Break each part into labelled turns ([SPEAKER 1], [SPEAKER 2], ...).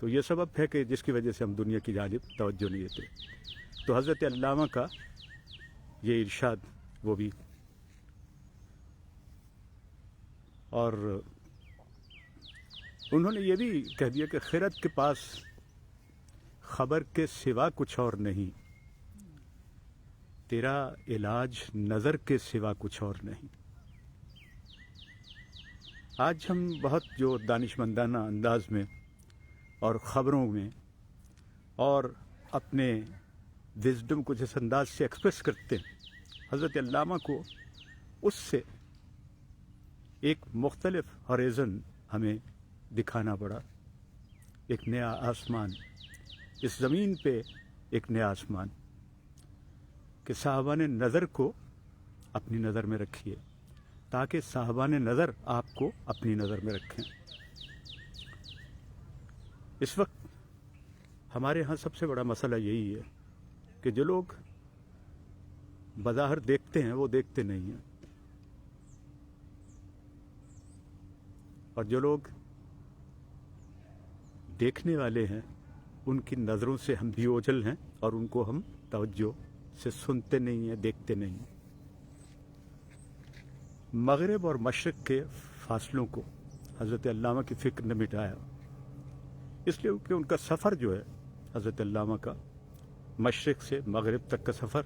[SPEAKER 1] تو یہ سبب ہے کہ جس کی وجہ سے ہم دنیا کی جانب توجہ نہیں دیتے. تو حضرت علامہ کا یہ ارشاد وہ بھی، اور انہوں نے یہ بھی کہہ دیا کہ خرد کے پاس خبر کے سوا کچھ اور نہیں، تیرا علاج نظر کے سوا کچھ اور نہیں. آج ہم بہت جو دانشمندانہ انداز میں اور خبروں میں اور اپنے وزڈم کو جس انداز سے ایکسپریس کرتے ہیں، حضرت علامہ کو اس سے ایک مختلف ہاریزن ہمیں دکھانا پڑا. ایک نیا آسمان، اس زمین پہ ایک نیا آسمان، کہ صاحبان نظر کو اپنی نظر میں رکھیے تاکہ صاحبان نظر آپ کو اپنی نظر میں رکھیں. اس وقت ہمارے ہاں سب سے بڑا مسئلہ یہی ہے کہ جو لوگ بظاہر دیکھتے ہیں وہ دیکھتے نہیں ہیں، اور جو لوگ دیکھنے والے ہیں ان کی نظروں سے ہم بھی اوجھل ہیں اور ان کو ہم توجہ سے سنتے نہیں ہیں، دیکھتے نہیں. مغرب اور مشرق کے فاصلوں کو حضرت علامہ کی فکر نے مٹایا، اس لیے کہ ان کا سفر جو ہے حضرت علامہ کا مشرق سے مغرب تک کا سفر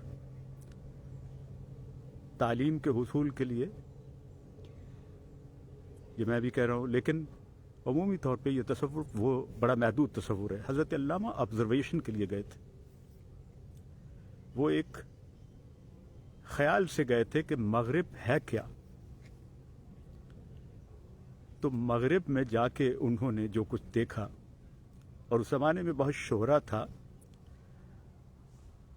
[SPEAKER 1] تعلیم کے حصول کے لیے، یہ میں بھی کہہ رہا ہوں، لیکن عمومی طور پہ یہ تصور وہ بڑا محدود تصور ہے. حضرت علامہ آبزرویشن کے لیے گئے تھے، وہ ایک خیال سے گئے تھے کہ مغرب ہے کیا. تو مغرب میں جا کے انہوں نے جو کچھ دیکھا، اور اس زمانے میں بہت شہرت تھا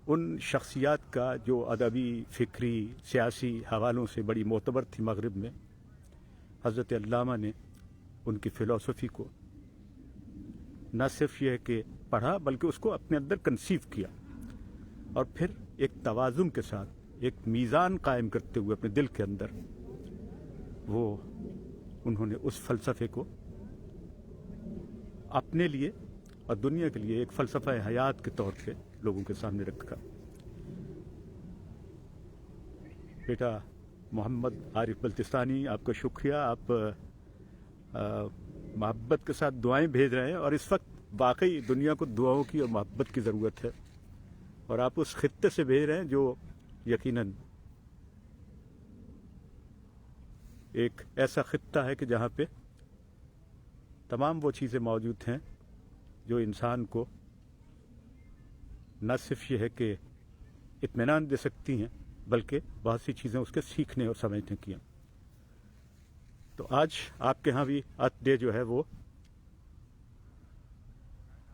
[SPEAKER 1] ان شخصیات کا جو ادبی، فکری، سیاسی حوالوں سے بڑی معتبر تھی مغرب میں. حضرت علامہ نے ان کی فلسفی کو نہ صرف یہ کہ پڑھا بلکہ اس کو اپنے اندر کنسیو کیا، اور پھر ایک توازن کے ساتھ ایک میزان قائم کرتے ہوئے اپنے دل کے اندر وہ انہوں نے اس فلسفے کو اپنے لیے اور دنیا کے لیے ایک فلسفہ حیات کے طور پہ لوگوں کے سامنے رکھا. بیٹا محمد عارف بلتستانی، آپ کا شکریہ. آپ محبت کے ساتھ دعائیں بھیج رہے ہیں، اور اس وقت واقعی دنیا کو دعاؤں کی اور محبت کی ضرورت ہے، اور آپ اس خطے سے بھیج رہے ہیں جو یقیناً ایک ایسا خطہ ہے کہ جہاں پہ تمام وہ چیزیں موجود ہیں جو انسان کو نہ صرف یہ ہے کہ اطمینان دے سکتی ہیں بلکہ بہت سی چیزیں اس کے سیکھنے اور سمجھنے کی ہیں. تو آج آپ کے ہاں بھی ارتھ ڈے جو ہے وہ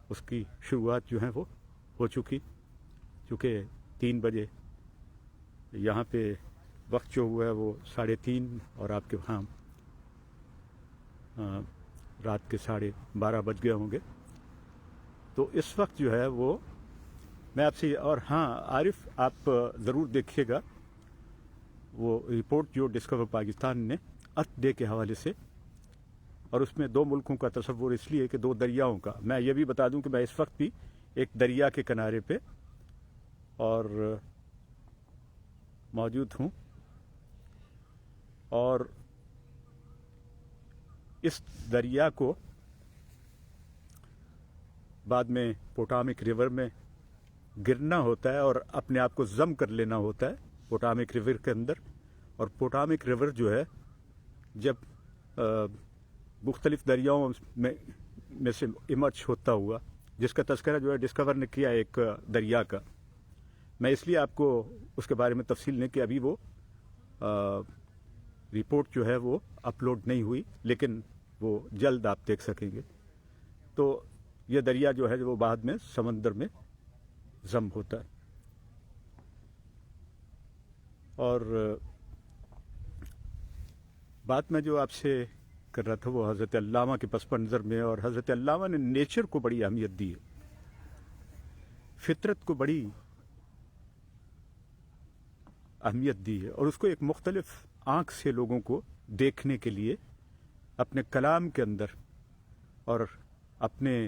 [SPEAKER 1] اس کی شروعات جو ہیں وہ ہو چکی، چونکہ 3 بجے یہاں پہ وقت جو ہوا ہے وہ 3:30، اور آپ کے ہاں رات کے 12:30 بج گئے ہوں گے. تو اس وقت جو ہے وہ میں آپ سے، اور ہاں عارف آپ ضرور دیکھیے گا وہ رپورٹ جو ڈسکور پاکستان نے ارتھ ڈے کے حوالے سے، اور اس میں 2 ملکوں کا تصور اس لیے کہ 2 دریاؤں کا. میں یہ بھی بتا دوں کہ میں اس وقت بھی ایک دریا کے کنارے پہ اور موجود ہوں، اور اس دریا کو بعد میں پوٹامک ریور میں گرنا ہوتا ہے اور اپنے آپ کو ضم کر لینا ہوتا ہے پوٹامک ریور کے اندر. اور پوٹامک ریور جو ہے جب مختلف دریاؤں میں سے ایمرج ہوتا ہوا، جس کا تذکرہ جو ہے ڈسکور نے کیا ایک دریا کا، میں اس لیے آپ کو اس کے بارے میں تفصیل نہیں کہ ابھی وہ رپورٹ جو ہے وہ اپلوڈ نہیں ہوئی، لیکن وہ جلد آپ دیکھ سکیں گے. تو یہ دریا جو ہے وہ بعد میں سمندر میں ضم ہوتا ہے. اور بات میں جو آپ سے کر رہا تھا وہ حضرت علامہ کے پس منظر میں، اور حضرت علامہ نے نیچر کو بڑی اہمیت دی ہے، فطرت کو بڑی اہمیت دی ہے، اور اس کو ایک مختلف آنکھ سے لوگوں کو دیکھنے کے لیے اپنے کلام کے اندر اور اپنے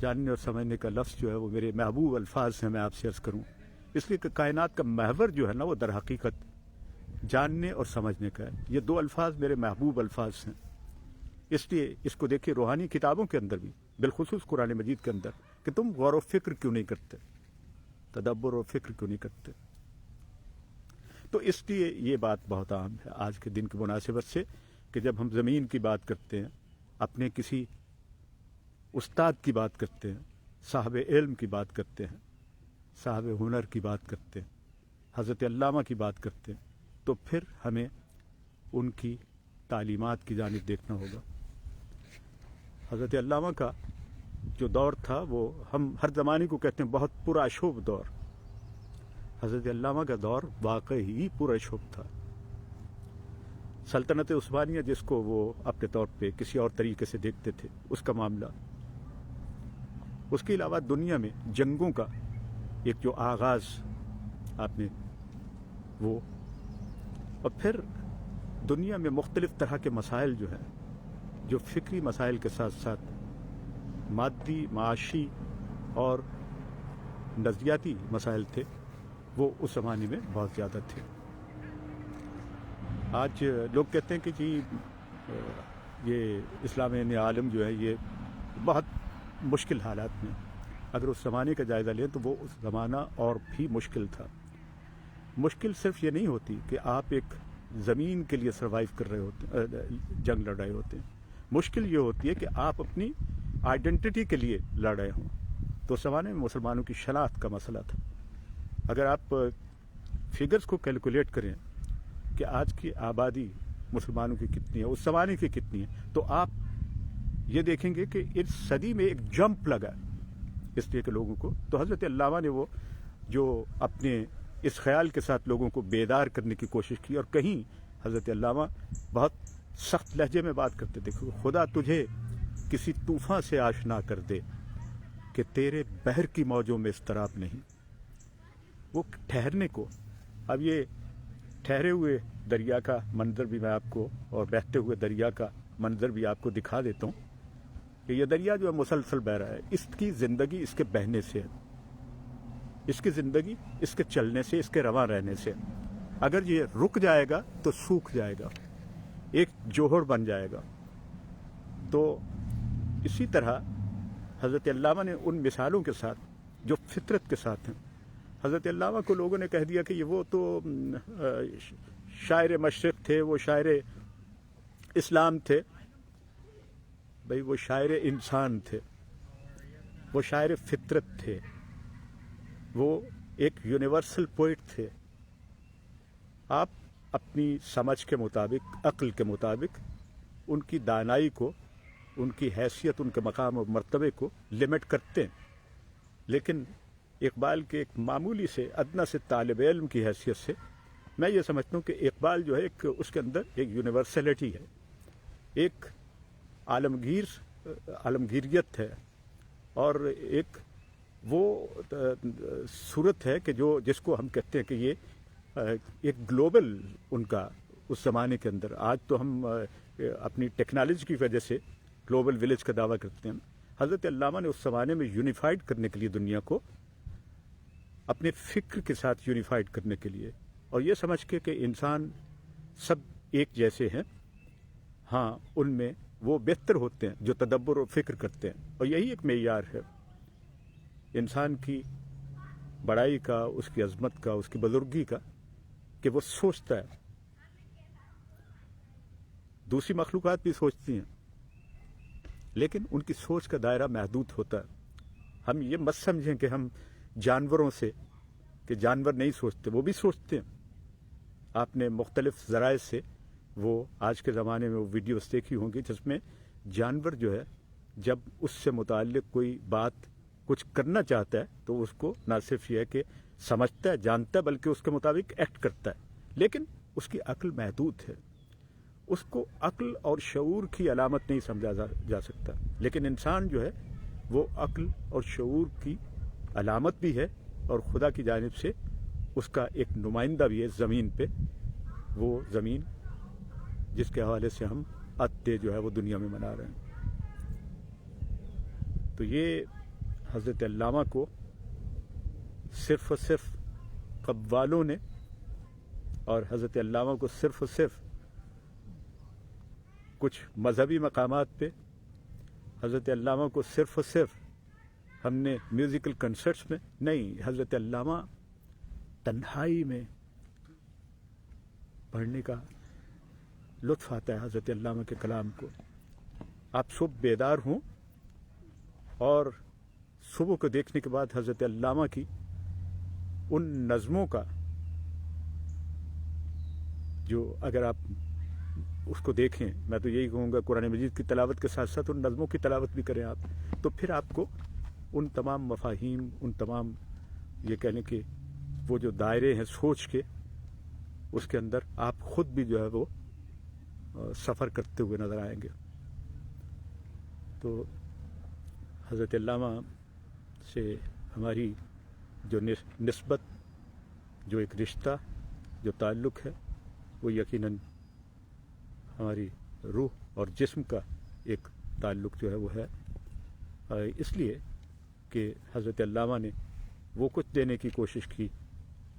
[SPEAKER 1] جاننے اور سمجھنے کا لفظ جو ہے وہ میرے محبوب الفاظ سے میں آپ سے عرض کروں، اس لیے کہ کائنات کا محور جو ہے نا وہ در حقیقت جاننے اور سمجھنے کا ہے. یہ دو الفاظ میرے محبوب الفاظ ہیں. اس لیے اس کو دیکھیے روحانی کتابوں کے اندر بھی، بالخصوص قرآن مجید کے اندر، کہ تم غور و فکر کیوں نہیں کرتے، تدبر و فکر کیوں نہیں کرتے. تو اس لیے یہ بات بہت عام ہے آج کے دن کی مناسبت سے کہ جب ہم زمین کی بات کرتے ہیں، اپنے کسی استاد کی بات کرتے ہیں، صاحب علم کی بات کرتے ہیں، صاحب ہنر کی بات کرتے ہیں، حضرت علامہ کی بات کرتے ہیں، تو پھر ہمیں ان کی تعلیمات کی جانب دیکھنا ہوگا. حضرت علامہ کا جو دور تھا وہ ہم ہر زمانے کو کہتے ہیں بہت پرآشوب دور. حضرت علامہ کا دور واقعی پرآشوب تھا. سلطنت عثمانیہ جس کو وہ اپنے طور پہ کسی اور طریقے سے دیکھتے تھے، اس کا معاملہ، اس کے علاوہ دنیا میں جنگوں کا ایک جو آغاز آپ نے وہ، اور پھر دنیا میں مختلف طرح کے مسائل جو ہیں، جو فکری مسائل کے ساتھ ساتھ مادی، معاشی اور نظریاتی مسائل تھے، وہ اس زمانے میں بہت زیادہ تھے. آج لوگ کہتے ہیں کہ جی یہ اسلام عالم جو ہے یہ بہت مشکل حالات میں. اگر اس زمانے کا جائزہ لیں تو وہ اس زمانہ اور بھی مشکل تھا. مشکل صرف یہ نہیں ہوتی کہ آپ ایک زمین کے لیے سروائیو کر رہے ہوتے، جنگ لڑ رہے ہوتے ہیں. مشکل یہ ہوتی ہے کہ آپ اپنی آئیڈینٹی کے لیے لڑ رہے ہوں. تو اس زمانے میں مسلمانوں کی شناخت کا مسئلہ تھا. اگر آپ فگرز کو کیلکولیٹ کریں کہ آج کی آبادی مسلمانوں کی کتنی ہے، اس زمانے کی کتنی ہے، تو آپ یہ دیکھیں گے کہ اس صدی میں ایک جمپ لگا اس لیے کہ لوگوں کو. تو حضرت علامہ نے وہ جو اپنے اس خیال کے ساتھ لوگوں کو بیدار کرنے کی کوشش کی، اور کہیں حضرت علامہ بہت سخت لہجے میں بات کرتے تھے، خدا تجھے کسی طوفان سے آشنا کر دے کہ تیرے بحر کی موجوں میں اضطراب نہیں. وہ ٹھہرنے کو، اب یہ ٹھہرے ہوئے دریا کا منظر بھی میں آپ کو، اور بہتے ہوئے دریا کا منظر بھی آپ کو دکھا دیتا ہوں کہ یہ دریا جو ہے مسلسل بہہ رہا ہے. اس کی زندگی اس کے بہنے سے ہے، اس کی زندگی اس کے چلنے سے، اس کے رواں رہنے سے. اگر یہ رک جائے گا تو سوکھ جائے گا، ایک جوہر بن جائے گا. تو اسی طرح حضرت علامہ نے ان مثالوں کے ساتھ جو فطرت کے ساتھ ہیں. حضرت علامہ کو لوگوں نے کہہ دیا کہ یہ وہ تو شاعر مشرق تھے، وہ شاعر اسلام تھے. بھئی وہ شاعر انسان تھے، وہ شاعر فطرت تھے، وہ ایک یونیورسل پوئٹ تھے. آپ اپنی سمجھ کے مطابق، عقل کے مطابق ان کی دانائی کو، ان کی حیثیت، ان کے مقام و مرتبے کو لمٹ کرتے ہیں. لیکن اقبال کے ایک معمولی سے ادنیٰ سے طالب علم کی حیثیت سے میں یہ سمجھتا ہوں کہ اقبال جو ہے ایک اس کے اندر ایک یونیورسلٹی ہے، ایک عالمگیریت ہے، اور ایک وہ صورت ہے کہ جس کو ہم کہتے ہیں کہ یہ ایک گلوبل ان کا اس زمانے کے اندر. آج تو ہم اپنی ٹیکنالوجی کی وجہ سے گلوبل ولیج کا دعویٰ کرتے ہیں. حضرت علامہ نے اس زمانے میں یونیفائڈ کرنے کے لیے دنیا کو، اپنے فکر کے ساتھ یونیفائڈ کرنے کے لیے، اور یہ سمجھ کے کہ انسان سب ایک جیسے ہیں، ہاں ان میں وہ بہتر ہوتے ہیں جو تدبر و فکر کرتے ہیں. اور یہی ایک معیار ہے انسان کی بڑائی کا، اس کی عظمت کا، اس کی بزرگی کا، کہ وہ سوچتا ہے. دوسری مخلوقات بھی سوچتی ہیں، لیکن ان کی سوچ کا دائرہ محدود ہوتا ہے. ہم یہ مت سمجھیں کہ ہم جانوروں سے، کہ جانور نہیں سوچتے، وہ بھی سوچتے ہیں. آپ نے مختلف ذرائع سے وہ آج کے زمانے میں وہ ویڈیوز دیکھی ہوں گی جس میں جانور جو ہے جب اس سے متعلق کوئی بات کچھ کرنا چاہتا ہے تو اس کو نہ صرف یہ ہے کہ سمجھتا ہے، جانتا ہے، بلکہ اس کے مطابق ایکٹ کرتا ہے. لیکن اس کی عقل محدود ہے، اس کو عقل اور شعور کی علامت نہیں سمجھا جا سکتا. لیکن انسان جو ہے وہ عقل اور شعور کی علامت بھی ہے، اور خدا کی جانب سے اس کا ایک نمائندہ بھی ہے زمین پہ. وہ زمین جس کے حوالے سے ہم عطے جو ہے وہ دنیا میں منا رہے ہیں. تو یہ حضرت علامہ کو صرف اور صرف قوالوں نے اور حضرت علامہ کو صرف اور صرف کچھ مذہبی مقامات پہ، حضرت علامہ کو صرف اور صرف ہم نے میوزیکل کنسرٹس میں نہیں، حضرت علامہ تنہائی میں پڑھنے کا لطف آتا ہے حضرت علامہ کے کلام کو. آپ صبح بیدار ہوں اور صبح کو دیکھنے کے بعد حضرت علامہ کی ان نظموں کا جو اگر آپ اس کو دیکھیں، میں تو یہی کہوں گا قرآن مجید کی تلاوت کے ساتھ ساتھ ان نظموں کی تلاوت بھی کریں آپ، تو پھر آپ کو ان تمام مفاہیم، ان تمام یہ کہنے کہ وہ جو دائرے ہیں سوچ کے، اس کے اندر آپ خود بھی جو ہے وہ سفر کرتے ہوئے نظر آئیں گے. تو حضرت علامہ سے ہماری جو نسبت، جو ایک رشتہ، جو تعلق ہے، وہ یقیناً ہماری روح اور جسم کا ایک تعلق جو ہے وہ ہے، اس لیے کہ حضرت علامہ نے وہ کچھ دینے کی کوشش کی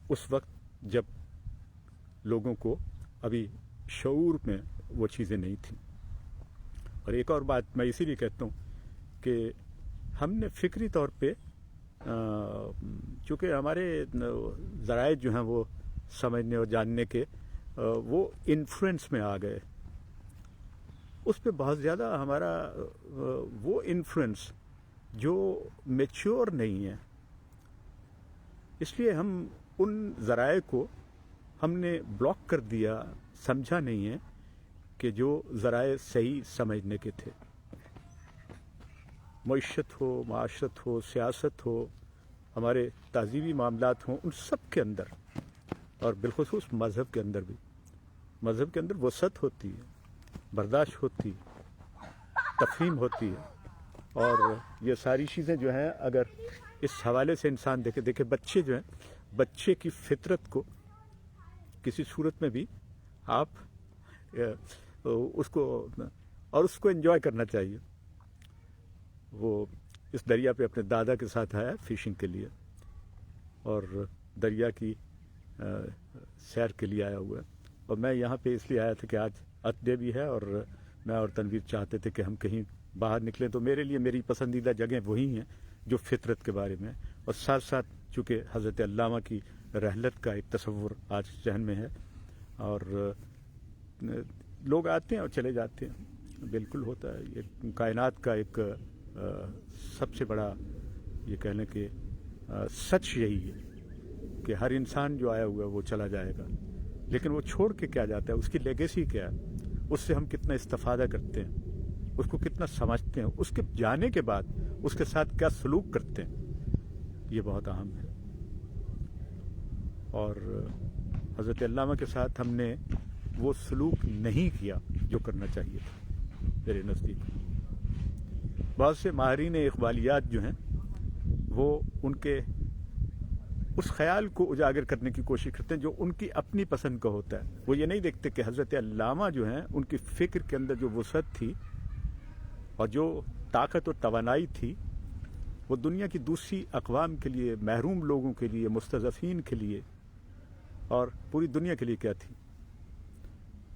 [SPEAKER 1] اس وقت جب لوگوں کو ابھی شعور میں وہ چیزیں نہیں تھیں. اور ایک اور بات میں اسی لیے کہتا ہوں کہ ہم نے فکری طور پہ چونکہ ہمارے ذرائع جو ہیں وہ سمجھنے اور جاننے کے وہ انفلوئنس میں آ گئے، اس پہ بہت زیادہ ہمارا وہ انفلوئنس جو میچور نہیں ہے، اس لیے ہم ان ذرائع کو ہم نے بلاک کر دیا، سمجھا نہیں ہے کہ جو ذرائع صحیح سمجھنے کے تھے. معیشت ہو، معاشرت ہو، سیاست ہو، ہمارے تہذیبی معاملات ہوں، ان سب کے اندر اور بالخصوص مذہب کے اندر بھی، مذہب کے اندر وسعت ہوتی ہے، برداشت ہوتی ہے، تفہیم ہوتی ہے. اور یہ ساری چیزیں جو ہیں اگر اس حوالے سے انسان دیکھے بچے جو ہیں، بچے کی فطرت کو کسی صورت میں بھی آپ اس کو انجوائے کرنا چاہیے. وہ اس دریا پہ اپنے دادا کے ساتھ آیا فشنگ کے لیے اور دریا کی سیر کے لیے آیا ہوا ہے. اور میں یہاں پہ اس لیے آیا تھا کہ آج ارتھ ڈے بھی ہے اور میں اور تنویر چاہتے تھے کہ ہم کہیں باہر نکلیں. تو میرے لیے میری پسندیدہ جگہیں وہی ہیں جو فطرت کے بارے میں، اور ساتھ ساتھ چونکہ حضرت علامہ کی رحلت کا ایک تصور آج ذہن میں ہے. اور لوگ آتے ہیں اور چلے جاتے ہیں، بالکل ہوتا ہے. یہ کائنات کا ایک سب سے بڑا یہ کہہ لیں کہ سچ یہی ہے کہ ہر انسان جو آیا ہوا ہے وہ چلا جائے گا، لیکن وہ چھوڑ کے کیا جاتا ہے، اس کی لیگیسی کیا ہے، اس سے ہم کتنا استفادہ کرتے ہیں، اس کو کتنا سمجھتے ہیں، اس کے جانے کے بعد اس کے ساتھ کیا سلوک کرتے ہیں، یہ بہت اہم ہے. اور حضرت علامہ کے ساتھ ہم نے وہ سلوک نہیں کیا جو کرنا چاہیے تھا میرے نزدیک. بہت سے ماہرین اقبالیات جو ہیں وہ ان کے اس خیال کو اجاگر کرنے کی کوشش کرتے ہیں جو ان کی اپنی پسند کا ہوتا ہے. وہ یہ نہیں دیکھتے کہ حضرت علامہ جو ہیں ان کی فکر کے اندر جو وسعت تھی اور جو طاقت و توانائی تھی، وہ دنیا کی دوسری اقوام کے لیے، محروم لوگوں کے لیے، مستضعفین کے لیے اور پوری دنیا کے لیے کیا تھی.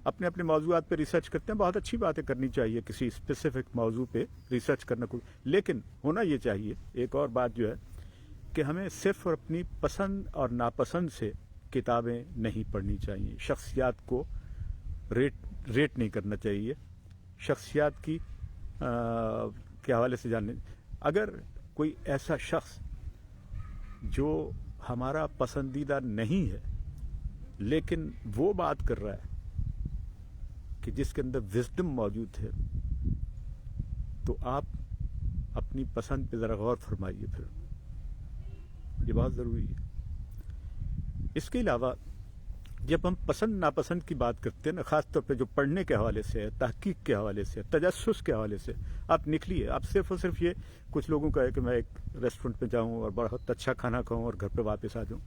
[SPEAKER 1] اپنے اپنے موضوعات پہ ریسرچ کرتے ہیں، بہت اچھی باتیں کرنی چاہیے کسی اسپیسیفک موضوع پہ ریسرچ کرنا کو، لیکن ہونا یہ چاہیے ایک اور بات جو ہے کہ ہمیں صرف اور اپنی پسند اور ناپسند سے کتابیں نہیں پڑھنی چاہیے. شخصیات کو ریٹ نہیں کرنا چاہیے، شخصیات کی کے حوالے سے جاننے. اگر کوئی ایسا شخص جو ہمارا پسندیدہ نہیں ہے لیکن وہ بات کر رہا ہے کہ جس کے اندر وزڈم موجود ہے، تو آپ اپنی پسند پہ ذرا غور فرمائیے. پھر یہ بہت ضروری ہے. اس کے علاوہ جب ہم پسند ناپسند کی بات کرتے ہیں نا، خاص طور پہ جو پڑھنے کے حوالے سے ہے، تحقیق کے حوالے سے، تجسس کے حوالے سے، آپ نکلیے. آپ صرف اور صرف یہ کچھ لوگوں کا ہے کہ میں ایک ریسٹورنٹ پہ جاؤں اور بہت اچھا کھانا کھاؤں اور گھر پہ واپس آ جاؤں.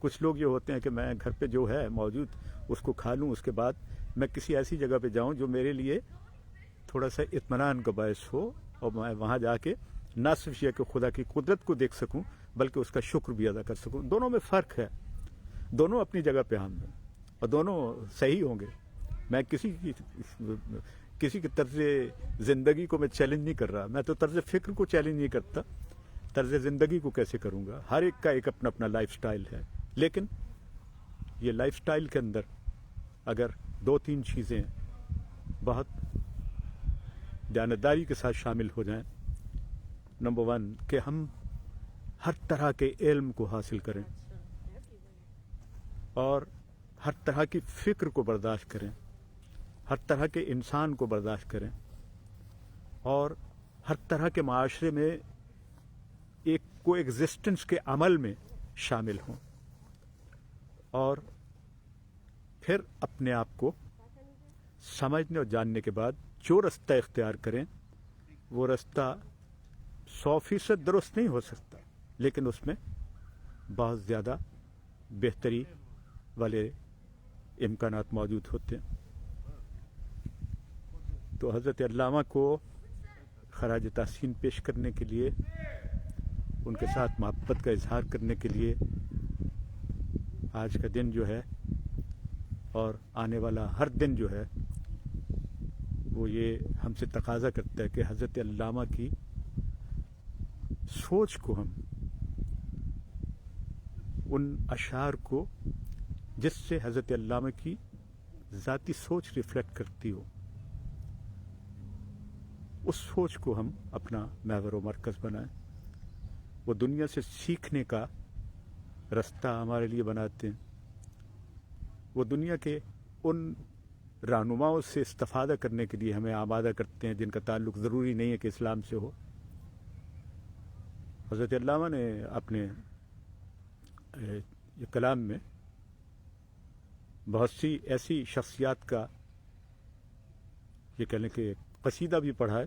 [SPEAKER 1] کچھ لوگ یہ ہوتے ہیں کہ میں گھر پہ جو ہے موجود اس کو کھا لوں، اس کے بعد میں کسی ایسی جگہ پہ جاؤں جو میرے لیے تھوڑا سا اطمینان کا باعث ہو اور میں وہاں جا کے نہ صرف یہ کہ خدا کی قدرت کو دیکھ سکوں بلکہ اس کا شکر بھی ادا کر سکوں. دونوں میں فرق ہے, دونوں اپنی جگہ پہ اہم ہیں اور دونوں صحیح ہوں گے. میں کسی کی طرز زندگی کو میں چیلنج نہیں کر رہا, میں تو طرز فکر کو چیلنج نہیں کرتا, طرز زندگی کو کیسے کروں گا. ہر ایک کا ایک اپنا اپنا لائف سٹائل ہے, لیکن یہ لائف سٹائل کے اندر اگر 2-3 چیزیں بہت دیانتداری کے ساتھ شامل ہو جائیں. نمبر 1 کہ ہم ہر طرح کے علم کو حاصل کریں اور ہر طرح کی فکر کو برداشت کریں, ہر طرح کے انسان کو برداشت کریں اور ہر طرح کے معاشرے میں ایک کو ایگزسٹنس کے عمل میں شامل ہوں, اور پھر اپنے آپ کو سمجھنے اور جاننے کے بعد جو رستہ اختیار کریں وہ رستہ 100% درست نہیں ہو سکتا, لیکن اس میں بہت زیادہ بہتری والے امکانات موجود ہوتے ہیں. تو حضرت علامہ کو خراج تحسین پیش کرنے کے لیے, ان کے ساتھ محبت کا اظہار کرنے کے لیے آج کا دن جو ہے اور آنے والا ہر دن جو ہے وہ یہ ہم سے تقاضا کرتا ہے کہ حضرت علامہ کی سوچ کو, ہم ان اشعار کو جس سے حضرت علامہ کی ذاتی سوچ ریفلیکٹ کرتی ہو, اس سوچ کو ہم اپنا محور و مرکز بنائیں. وہ دنیا سے سیکھنے کا رستہ ہمارے لیے بناتے ہیں, وہ دنیا کے ان رہنماؤں سے استفادہ کرنے کے لیے ہمیں آمادہ کرتے ہیں جن کا تعلق ضروری نہیں ہے کہ اسلام سے ہو. حضرت علامہ نے اپنے یہ کلام میں بہت سی ایسی شخصیات کا یہ کہہ لیں کہ قصیدہ بھی پڑھا ہے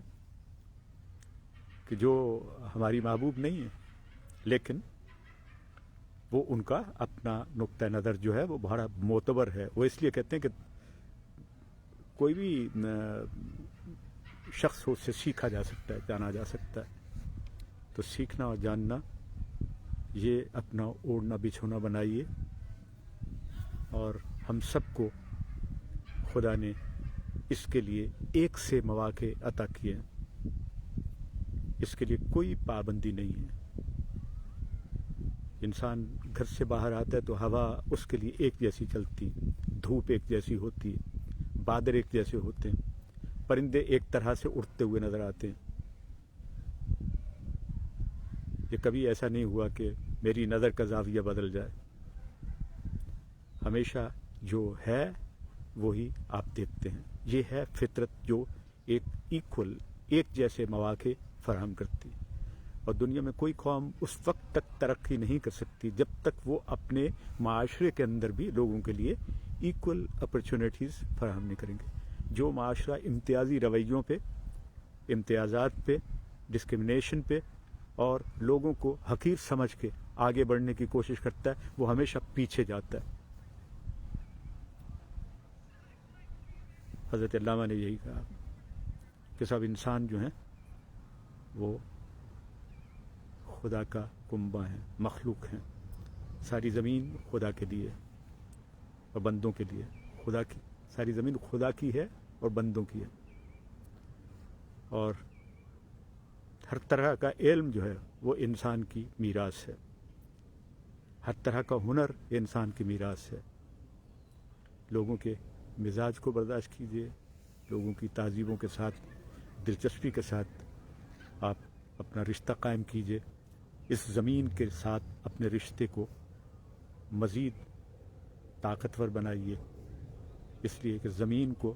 [SPEAKER 1] کہ جو ہماری محبوب نہیں ہے, لیکن وہ ان کا اپنا نقطہ نظر جو ہے وہ بڑا معتبر ہے. وہ اس لیے کہتے ہیں کہ کوئی بھی شخص اس سے سیکھا جا سکتا ہے, جانا جا سکتا ہے. تو سیکھنا اور جاننا یہ اپنا اوڑھنا بچھونا بنائیے, اور ہم سب کو خدا نے اس کے لیے ایک سے مواقع عطا کیے ہیں. اس کے لیے کوئی پابندی نہیں ہے. انسان گھر سے باہر آتا ہے تو ہوا اس کے لیے ایک جیسی چلتی, دھوپ ایک جیسی ہوتی, بادل ایک جیسے ہوتے ہیں, پرندے ایک طرح سے اڑتے ہوئے نظر آتے ہیں. یہ کبھی ایسا نہیں ہوا کہ میری نظر کا زاویہ بدل جائے. ہمیشہ جو ہے وہی آپ دیکھتے ہیں. یہ ہے فطرت جو ایک ایکول, ایک جیسے مواقع فراہم کرتی ہے. اور دنیا میں کوئی قوم اس وقت تک ترقی نہیں کر سکتی جب تک وہ اپنے معاشرے کے اندر بھی لوگوں کے لیے ایکول اپرچونیٹیز فراہم نہیں کریں گے. جو معاشرہ امتیازی رویوں پہ, امتیازات پہ, ڈسکرمنیشن پہ اور لوگوں کو حقیر سمجھ کے آگے بڑھنے کی کوشش کرتا ہے وہ ہمیشہ پیچھے جاتا ہے. حضرت علامہ نے یہی کہا کہ سب انسان جو ہیں وہ خدا کا کنبہ ہیں, مخلوق ہیں. ساری زمین خدا کے لیے اور بندوں کے لیے. خدا کی ساری زمین خدا کی ہے اور بندوں کی ہے. اور ہر طرح کا علم جو ہے وہ انسان کی میراث ہے. ہر طرح کا ہنر انسان کی میراث ہے. لوگوں کے مزاج کو برداشت کیجیے, لوگوں کی تہذیبوں کے ساتھ دلچسپی کے ساتھ آپ اپنا رشتہ قائم کیجیے. اس زمین کے ساتھ اپنے رشتے کو مزید طاقتور بنائیے. اس لیے کہ زمین کو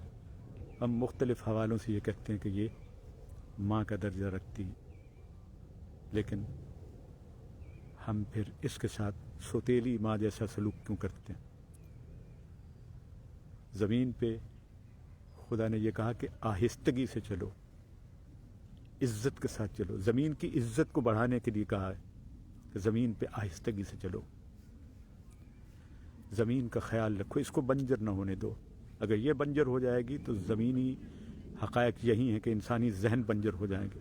[SPEAKER 1] ہم مختلف حوالوں سے یہ کہتے ہیں کہ یہ ماں کا درجہ رکھتی ہے, لیکن ہم پھر اس کے ساتھ سوتیلی ماں جیسا سلوک کیوں کرتے ہیں؟ زمین پہ خدا نے یہ کہا کہ آہستگی سے چلو, عزت کے ساتھ چلو. زمین کی عزت کو بڑھانے کے لیے کہا ہے کہ زمین پہ آہستگی سے چلو. زمین کا خیال رکھو, اس کو بنجر نہ ہونے دو. اگر یہ بنجر ہو جائے گی تو زمینی حقائق یہی ہیں کہ انسانی ذہن بنجر ہو جائیں گے.